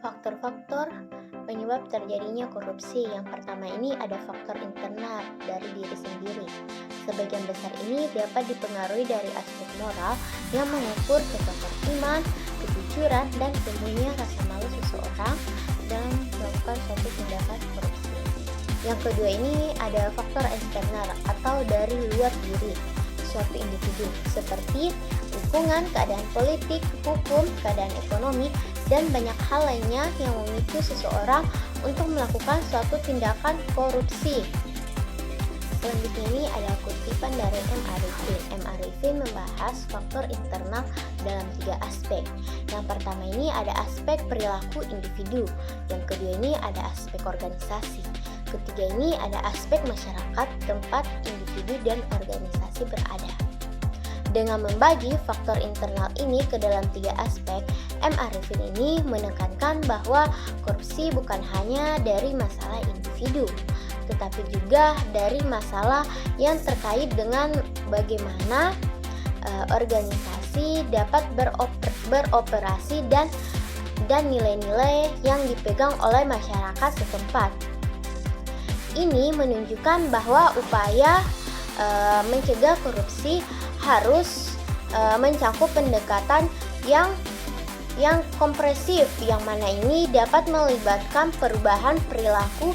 Faktor-faktor penyebab terjadinya korupsi. Yang pertama ini ada faktor internal dari diri sendiri. Sebagian besar ini dapat dipengaruhi dari aspek moral yang mengukur kekuatan iman, kejujuran, dan tumbuhnya rasa malu seseorang dalam melakukan suatu tindakan korupsi. Yang kedua ini ada faktor eksternal atau dari luar diri suatu individu seperti lingkungan, keadaan politik, hukum, keadaan ekonomi, dan banyak hal lainnya yang memicu seseorang untuk melakukan suatu tindakan korupsi. Selanjutnya ini ada kutipan dari M. Arifin. M. Arifin membahas faktor internal dalam 3 aspek. Yang pertama ini ada aspek perilaku individu. Yang kedua ini ada aspek organisasi. Ketiga ini ada aspek masyarakat tempat individu dan organisasi berada. Dengan membagi faktor internal ini ke dalam 3 aspek, M. Arifin ini menekankan bahwa korupsi bukan hanya dari masalah individu, tetapi juga dari masalah yang terkait dengan bagaimana organisasi dapat beroperasi dan nilai-nilai yang dipegang oleh masyarakat setempat. Ini menunjukkan bahwa upaya mencegah korupsi harus mencakup pendekatan yang kompresif, yang mana ini dapat melibatkan perubahan perilaku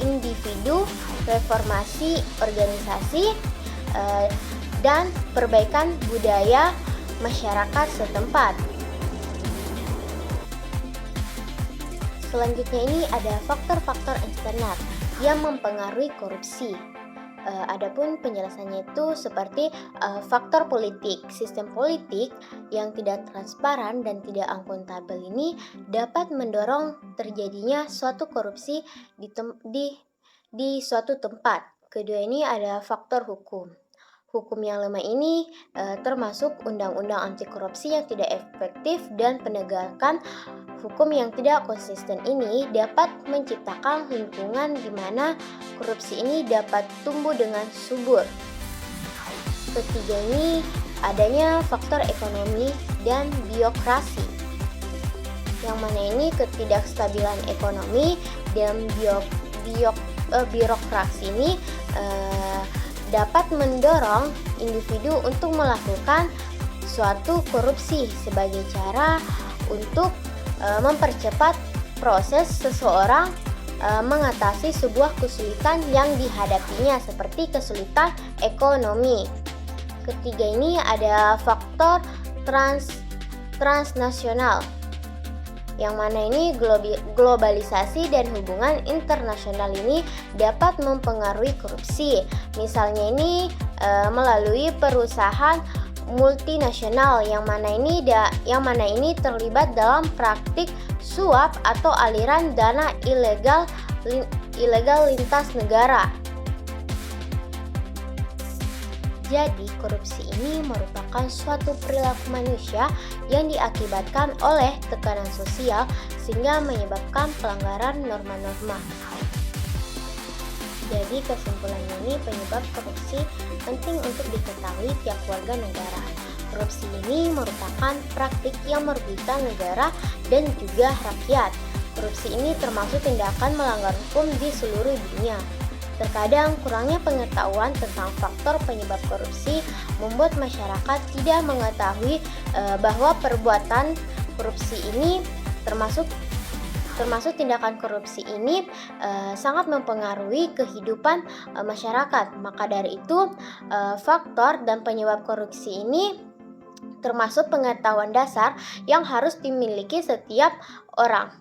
individu, reformasi organisasi, dan perbaikan budaya masyarakat setempat. Selanjutnya ini ada faktor-faktor eksternal yang mempengaruhi korupsi. Adapun penjelasannya itu seperti faktor politik. Sistem politik yang tidak transparan dan tidak akuntabel ini dapat mendorong terjadinya suatu korupsi di suatu tempat. Kedua ini ada faktor hukum. Hukum yang lemah ini termasuk undang-undang anti korupsi yang tidak efektif dan penegakan hukum yang tidak konsisten ini dapat menciptakan lingkungan di mana korupsi ini dapat tumbuh dengan subur. Ketiga ini adanya faktor ekonomi dan birokrasi, yang mana ini ketidakstabilan ekonomi dan birokrasi ini dapat mendorong individu untuk melakukan suatu korupsi sebagai cara untuk mempercepat proses seseorang mengatasi sebuah kesulitan yang dihadapinya seperti kesulitan ekonomi. Ketiga ini ada faktor transnasional, yang mana ini globalisasi dan hubungan internasional ini dapat mempengaruhi korupsi. Misalnya ini melalui perusahaan multinasional yang mana ini terlibat dalam praktik suap atau aliran dana ilegal lintas negara. Jadi, korupsi ini merupakan suatu perilaku manusia yang diakibatkan oleh tekanan sosial sehingga menyebabkan pelanggaran norma-norma. Jadi, kesimpulannya ini penyebab korupsi penting untuk diketahui tiap warga negara. Korupsi ini merupakan praktik yang merugikan negara dan juga rakyat. Korupsi ini termasuk tindakan melanggar hukum di seluruh dunia. Terkadang kurangnya pengetahuan tentang faktor penyebab korupsi membuat masyarakat tidak mengetahui bahwa perbuatan korupsi ini termasuk tindakan korupsi ini sangat mempengaruhi kehidupan masyarakat. Maka dari itu faktor dan penyebab korupsi ini termasuk pengetahuan dasar yang harus dimiliki setiap orang.